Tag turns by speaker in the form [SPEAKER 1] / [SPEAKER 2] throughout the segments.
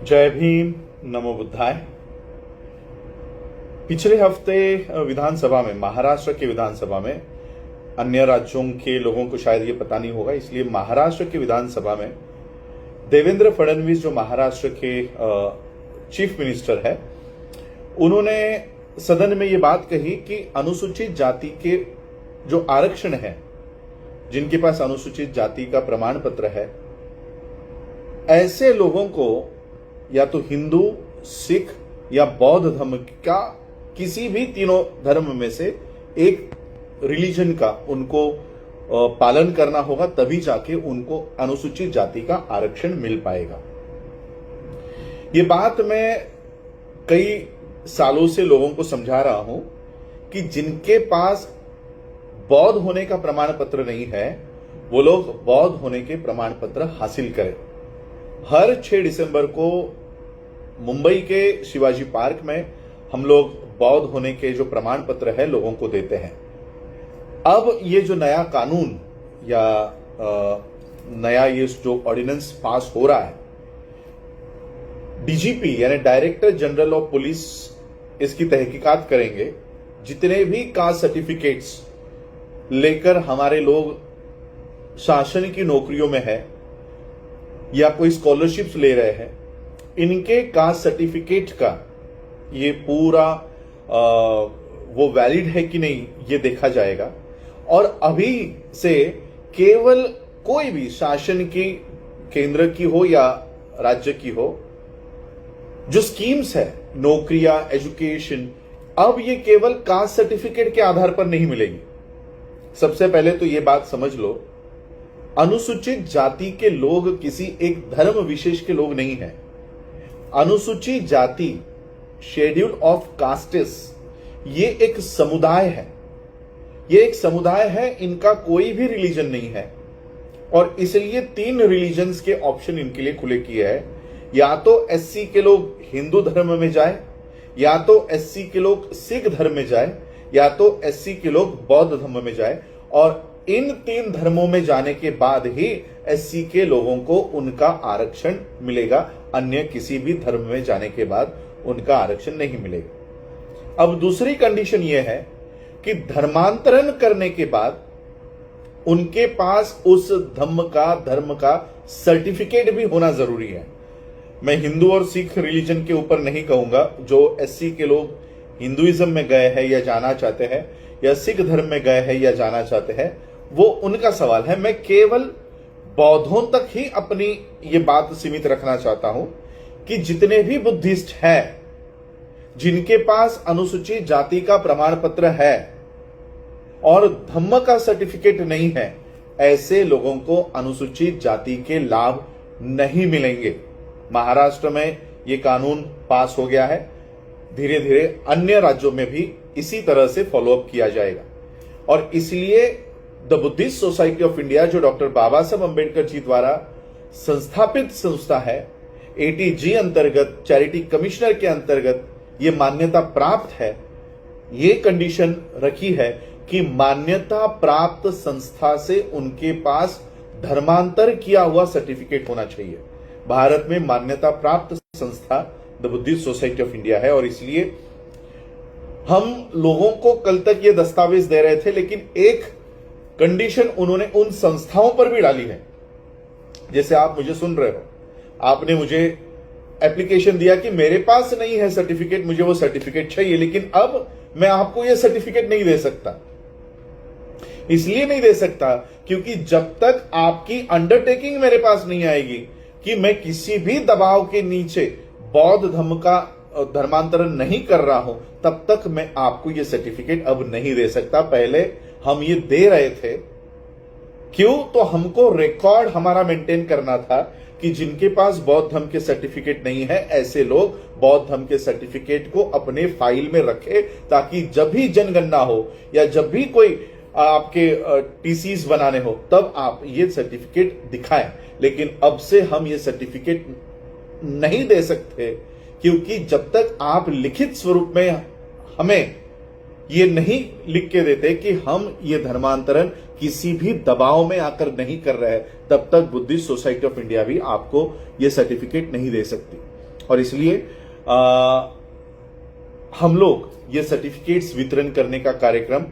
[SPEAKER 1] जय भीम, नमो बुद्धाय। पिछले हफ्ते विधानसभा में, महाराष्ट्र की विधानसभा में, अन्य राज्यों के लोगों को शायद ये पता नहीं होगा, इसलिए महाराष्ट्र की विधानसभा में देवेंद्र फडणवीस, जो महाराष्ट्र के चीफ मिनिस्टर है, उन्होंने सदन में ये बात कही कि अनुसूचित जाति के जो आरक्षण है, जिनके पास अनुसूचित जाति का प्रमाण पत्र है, ऐसे लोगों को या तो हिंदू, सिख या बौद्ध धर्म का किसी भी तीनों धर्म में से एक रिलीजन का उनको पालन करना होगा, तभी जाके उनको अनुसूचित जाति का आरक्षण मिल पाएगा। ये बात मैं कई सालों से लोगों को समझा रहा हूं कि जिनके पास बौद्ध होने का प्रमाण पत्र नहीं है, वो लोग बौद्ध होने के प्रमाण पत्र हासिल करें। हर 6 दिसंबर को मुंबई के शिवाजी पार्क में हम लोग बौद्ध होने के जो प्रमाण पत्र है लोगों को देते हैं। अब ये जो नया कानून या नया ये जो ऑर्डिनेंस पास हो रहा है, डीजीपी यानी डायरेक्टर जनरल ऑफ पुलिस इसकी तहकीकात करेंगे। जितने भी कास्ट सर्टिफिकेट्स लेकर हमारे लोग शासन की नौकरियों में है या कोई स्कॉलरशिप्स ले रहे हैं, इनके कास्ट सर्टिफिकेट का ये पूरा वो वैलिड है कि नहीं, ये देखा जाएगा। और अभी से केवल कोई भी शासन की, केंद्र की हो या राज्य की हो, जो स्कीम्स है, नौकरियां, एजुकेशन, अब ये केवल कास्ट सर्टिफिकेट के आधार पर नहीं मिलेगी। सबसे पहले तो ये बात समझ लो, अनुसूचित जाति के लोग किसी एक धर्म विशेष के लोग नहीं हैं। अनुसूचित जाति, शेड्यूल ऑफ कास्टेस, ये एक समुदाय है। ये एक समुदाय है, इनका कोई भी रिलीजन नहीं है और इसलिए 3 रिलीजन्स के ऑप्शन इनके लिए खुले किए हैं। या तो एससी के लोग हिंदू धर्म में जाए, या तो एससी के लोग सिख धर्म में जाए, या तो एससी के लोग बौद्ध धर्म में जाए। और इन 3 धर्मों में जाने के बाद ही एससी के लोगों को उनका आरक्षण मिलेगा, अन्य किसी भी धर्म में जाने के बाद उनका आरक्षण नहीं मिलेगा। अब दूसरी कंडीशन यह है कि धर्मांतरण करने के बाद उनके पास उस धर्म का सर्टिफिकेट भी होना जरूरी है। मैं हिंदू और सिख रिलीजन के ऊपर नहीं कहूंगा। जो एससी के लोग हिंदुइज्म में गए हैं या जाना चाहते हैं, या सिख धर्म में गए हैं या जाना चाहते हैं, वो उनका सवाल है। मैं केवल बौद्धों तक ही अपनी ये बात सीमित रखना चाहता हूं कि जितने भी बुद्धिस्ट हैं, जिनके पास अनुसूचित जाति का प्रमाण पत्र है और धम्म का सर्टिफिकेट नहीं है, ऐसे लोगों को अनुसूचित जाति के लाभ नहीं मिलेंगे। महाराष्ट्र में ये कानून पास हो गया है, धीरे धीरे अन्य राज्यों में भी इसी तरह से फॉलोअप किया जाएगा। और इसलिए the Buddhist society of India, जो डॉक्टर बाबा साहब अंबेडकर जी द्वारा संस्थापित संस्था है, एटीजी अंतर्गत, चैरिटी कमिश्नर के अंतर्गत ये मान्यता प्राप्त है, ये कंडीशन रखी है कि मान्यता प्राप्त संस्था से उनके पास धर्मांतर किया हुआ सर्टिफिकेट होना चाहिए। भारत में मान्यता प्राप्त संस्था the Buddhist society of India है और इसलिए हम लोगों को कल तक ये दस्तावेज दे रहे थे, लेकिन एक कंडीशन उन्होंने उन संस्थाओं पर भी डाली है। जैसे आप मुझे सुन रहे हो, आपने मुझे एप्लीकेशन दिया कि मेरे पास नहीं है सर्टिफिकेट, मुझे वो सर्टिफिकेट चाहिए, लेकिन अब मैं आपको ये सर्टिफिकेट नहीं दे सकता। इसलिए नहीं दे सकता क्योंकि जब तक आपकी अंडरटेकिंग मेरे पास नहीं आएगी कि मैं किसी भी दबाव के नीचे बौद्ध धर्म का धर्मांतरण नहीं कर रहा हूं, तब तक मैं आपको यह सर्टिफिकेट अब नहीं दे सकता। पहले हम ये दे रहे थे, क्यों? तो हमको रिकॉर्ड हमारा मेंटेन करना था कि जिनके पास बौद्ध धर्म के सर्टिफिकेट नहीं है, ऐसे लोग बौद्ध धर्म के सर्टिफिकेट को अपने फाइल में रखे, ताकि जब भी जनगणना हो या जब भी कोई आपके टीसीज बनाने हो, तब आप ये सर्टिफिकेट दिखाएं। लेकिन अब से हम ये सर्टिफिकेट नहीं दे सकते, क्योंकि जब तक आप लिखित स्वरूप में हमें ये नहीं लिख के देते कि हम ये धर्मांतरण किसी भी दबाव में आकर नहीं कर रहे हैं, तब तक बुद्धिस्ट सोसाइटी ऑफ इंडिया भी आपको ये सर्टिफिकेट नहीं दे सकती। और इसलिए हम लोग ये सर्टिफिकेट्स वितरण करने का कार्यक्रम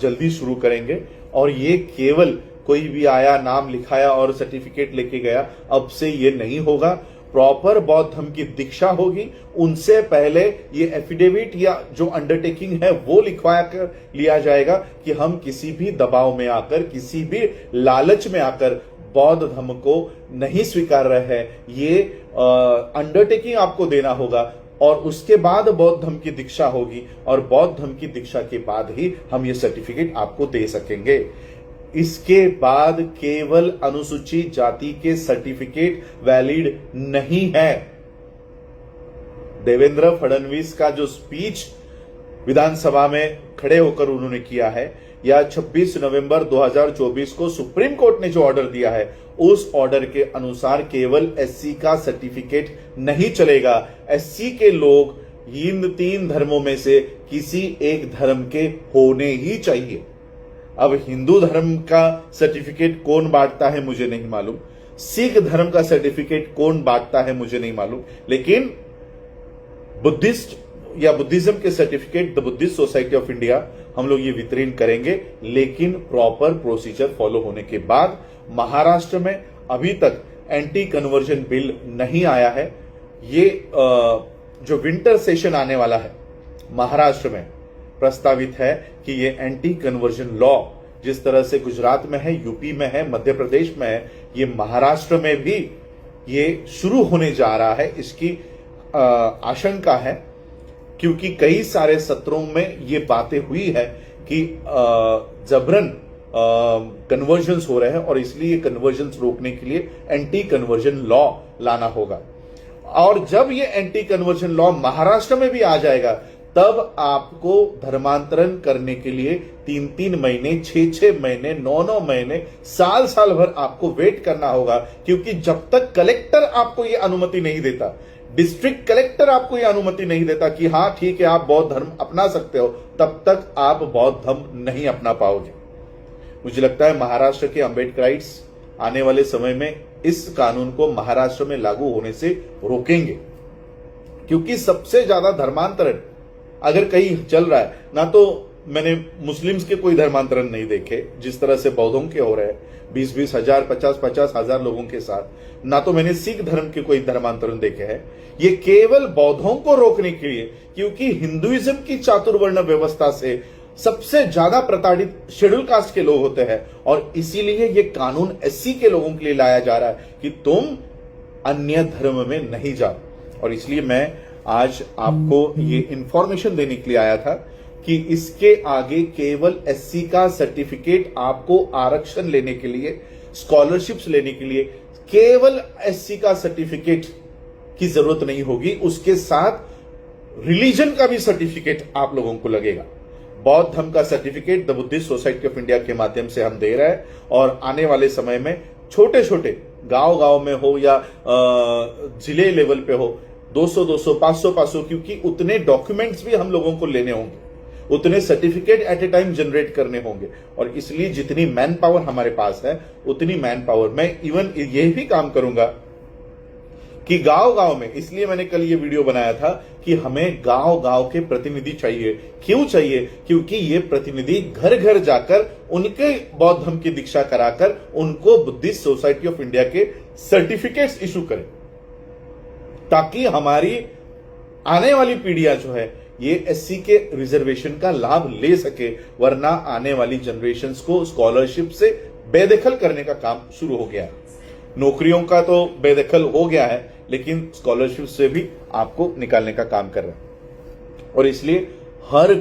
[SPEAKER 1] जल्दी शुरू करेंगे। और ये केवल कोई भी आया, नाम लिखाया और सर्टिफिकेट लेके गया, अब से ये नहीं होगा। प्रॉपर बौद्ध धर्म की दीक्षा होगी। उनसे पहले ये एफिडेविट या जो अंडरटेकिंग है वो लिखवा कर लिया जाएगा कि हम किसी भी दबाव में आकर, किसी भी लालच में आकर बौद्ध धर्म को नहीं स्वीकार रहे हैं। ये अंडरटेकिंग आपको देना होगा और उसके बाद बौद्ध धर्म की दीक्षा होगी और बौद्ध धर्म की दीक्षा के बाद ही हम ये सर्टिफिकेट आपको दे सकेंगे। इसके बाद केवल अनुसूचित जाति के सर्टिफिकेट वैलिड नहीं है। देवेंद्र फडणवीस का जो स्पीच विधानसभा में खड़े होकर उन्होंने किया है, या 26 नवंबर 2024 को सुप्रीम कोर्ट ने जो ऑर्डर दिया है, उस ऑर्डर के अनुसार केवल एससी का सर्टिफिकेट नहीं चलेगा। एससी के लोग इन 3 धर्मों में से किसी एक धर्म के होने ही चाहिए। अब हिंदू धर्म का सर्टिफिकेट कौन बांटता है मुझे नहीं मालूम, सिख धर्म का सर्टिफिकेट कौन बांटता है मुझे नहीं मालूम, लेकिन बुद्धिस्ट या बुद्धिज्म के certificate the Buddhist society of India हम लोग ये वितरण करेंगे, लेकिन प्रॉपर प्रोसीजर फॉलो होने के बाद। महाराष्ट्र में अभी तक एंटी कन्वर्जन बिल नहीं आया है। ये जो विंटर सेशन आने वाला है महाराष्ट्र में, प्रस्तावित है कि ये एंटी कन्वर्जन लॉ जिस तरह से गुजरात में है, यूपी में है, मध्य प्रदेश में है, ये महाराष्ट्र में भी ये शुरू होने जा रहा है। इसकी आशंका है क्योंकि कई सारे सत्रों में ये बातें हुई है कि जबरन कन्वर्जन्स हो रहे हैं और इसलिए कन्वर्जन्स रोकने के लिए एंटी कन्वर्जन लॉ लाना होगा। और जब ये एंटी कन्वर्जन लॉ महाराष्ट्र में भी आ जाएगा, तब आपको धर्मांतरण करने के लिए 3-3 महीने, 6-6 महीने, 9-9 महीने, साल भर आपको वेट करना होगा। क्योंकि जब तक कलेक्टर आपको ये अनुमति नहीं देता, डिस्ट्रिक्ट कलेक्टर आपको यह अनुमति नहीं देता कि हां ठीक है आप बौद्ध धर्म अपना सकते हो, तब तक आप बौद्ध धर्म नहीं अपना पाओगे। मुझे लगता है महाराष्ट्र के अम्बेडकराइट्स आने वाले समय में इस कानून को महाराष्ट्र में लागू होने से रोकेंगे, क्योंकि सबसे ज्यादा धर्मांतरण अगर कहीं चल रहा है, ना तो मैंने मुस्लिम्स के कोई धर्मांतरण नहीं देखे जिस तरह से बौद्धों के हो रहे हैं 20-20 हजार, 50-50 हजार लोगों के साथ, ना तो मैंने सिख धर्म के कोई धर्मांतरण देखे हैं। ये केवल बौद्धों को रोकने के लिए, क्योंकि हिंदुइज्म की चातुर्वर्ण व्यवस्था से सबसे ज्यादा प्रताड़ित शेड्यूल कास्ट के लोग होते हैं और इसीलिए ये कानून एससी के लोगों के लिए लाया जा रहा है कि तुम अन्य धर्म में नहीं जाओ। और इसलिए मैं आज आपको ये इंफॉर्मेशन देने के लिए आया था कि इसके आगे केवल एससी का सर्टिफिकेट आपको आरक्षण लेने के लिए, स्कॉलरशिप्स लेने के लिए केवल एससी का सर्टिफिकेट की जरूरत नहीं होगी, उसके साथ रिलीजन का भी सर्टिफिकेट आप लोगों को लगेगा। बौद्ध धर्म का certificate the Buddhist society of India के माध्यम से हम दे रहे हैं और आने वाले समय में छोटे छोटे गांव में हो या जिले लेवल पे हो, 200, 500, क्योंकि उतने डॉक्यूमेंट्स भी हम लोगों को लेने होंगे, उतने certificate at a time generate करने होंगे और इसलिए जितनी मैन पावर हमारे पास है उतनी मैन पावर मैं इवन ये भी काम करूंगा कि गांव में, इसलिए मैंने कल ये वीडियो बनाया था कि हमें गांव के प्रतिनिधि चाहिए। क्यों चाहिए? क्योंकि ये प्रतिनिधि घर घर जाकर उनके बौद्ध धर्म की दीक्षा कराकर उनको बुद्धिस्ट सोसाइटी ऑफ इंडिया के सर्टिफिकेट्स इशू करें, ताकि हमारी आने वाली पीढ़ियां जो है ये एससी के रिजर्वेशन का लाभ ले सके, वरना आने वाली जनरेशंस को स्कॉलरशिप से बेदखल करने का काम शुरू हो गया है। नौकरियों का तो बेदखल हो गया है, लेकिन स्कॉलरशिप से भी आपको निकालने का काम कर रहे हैं। और इसलिए हर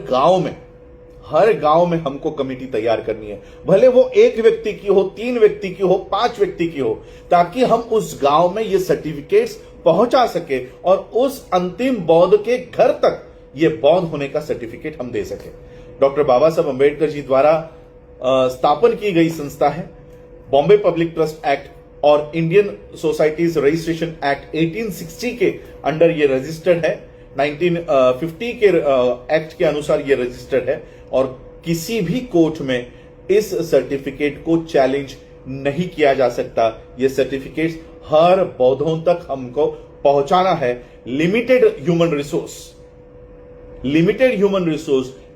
[SPEAKER 1] गांव में हमको कमेटी तैयार करनी है, भले वो 1 व्यक्ति की हो, 3 व्यक्ति की हो, 5 व्यक्ति की हो, ताकि हम उस गांव में ये सर्टिफिकेट्स पहुंचा सके और उस अंतिम बौद्ध के घर तक ये बौद्ध होने का सर्टिफिकेट हम दे सके। डॉक्टर बाबा साहब अंबेडकर जी द्वारा स्थापन की गई संस्था है बॉम्बे पब्लिक ट्रस्ट एक्ट और इंडियन सोसाइटीज रजिस्ट्रेशन एक्ट 1860 के अंडर ये रजिस्टर्ड है। 1950 के एक्ट के अनुसार ये रजिस्टर्ड है और किसी भी कोर्ट में इस सर्टिफिकेट को चैलेंज नहीं किया जा सकता। ये सर्टिफिकेट हर बौद्धों तक हमको पहुंचाना है limited human resource,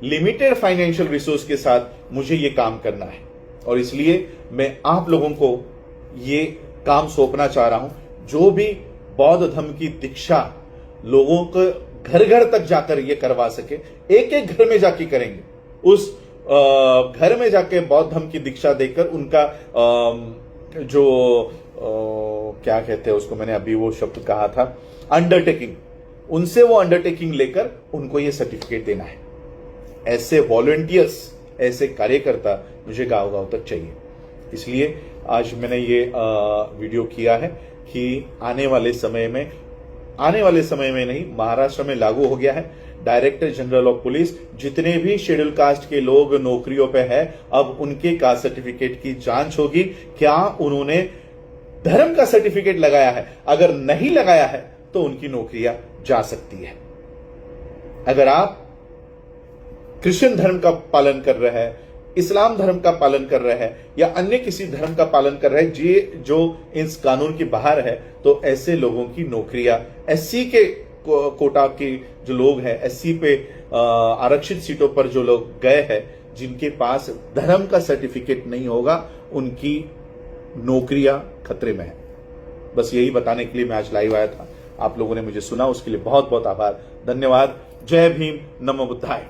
[SPEAKER 1] limited financial resource के साथ मुझे ये काम करना है। और इसलिए मैं आप लोगों को ये काम सौंपना चाह रहा हूं। जो भी बौद्ध धर्म की दीक्षा लोगों को घर घर तक जाकर ये करवा सके, एक एक घर में जाके करेंगे। उस घर में जाके बौद्ध धर्म की दीक्षा देकर उनका क्या कहते हैं उसको, मैंने अभी वो शब्द कहा था, अंडरटेकिंग, उनसे वो अंडरटेकिंग लेकर उनको ये सर्टिफिकेट देना है। ऐसे वॉलंटियर्स, ऐसे कार्यकर्ता मुझे गांव गांव तक चाहिए। इसलिए आज मैंने ये वीडियो किया है कि आने वाले समय में नहीं, महाराष्ट्र में लागू हो गया है डायरेक्टर जनरल ऑफ पुलिस, जितने भी शेड्यूल कास्ट के लोग नौकरियों पे है, अब उनके कास्ट सर्टिफिकेट की जांच होगी, क्या उन्होंने धर्म का सर्टिफिकेट लगाया है। अगर नहीं लगाया है तो उनकी नौकरियां जा सकती है। अगर आप क्रिश्चियन धर्म का पालन कर रहे हैं, इस्लाम धर्म का पालन कर रहे हैं या अन्य किसी धर्म का पालन कर रहे हैं जो इस कानून के बाहर है, तो ऐसे लोगों की नौकरियां, एससी के कोटा के जो लोग हैं, एससी पे आरक्षित सीटों पर जो लोग गए हैं, जिनके पास धर्म का सर्टिफिकेट नहीं होगा, उनकी नौकरियां खतरे में है। बस यही बताने के लिए मैं आज लाइव आया था। आप लोगों ने मुझे सुना, उसके लिए बहुत बहुत आभार, धन्यवाद। जय भीम, नमो बुद्धाय।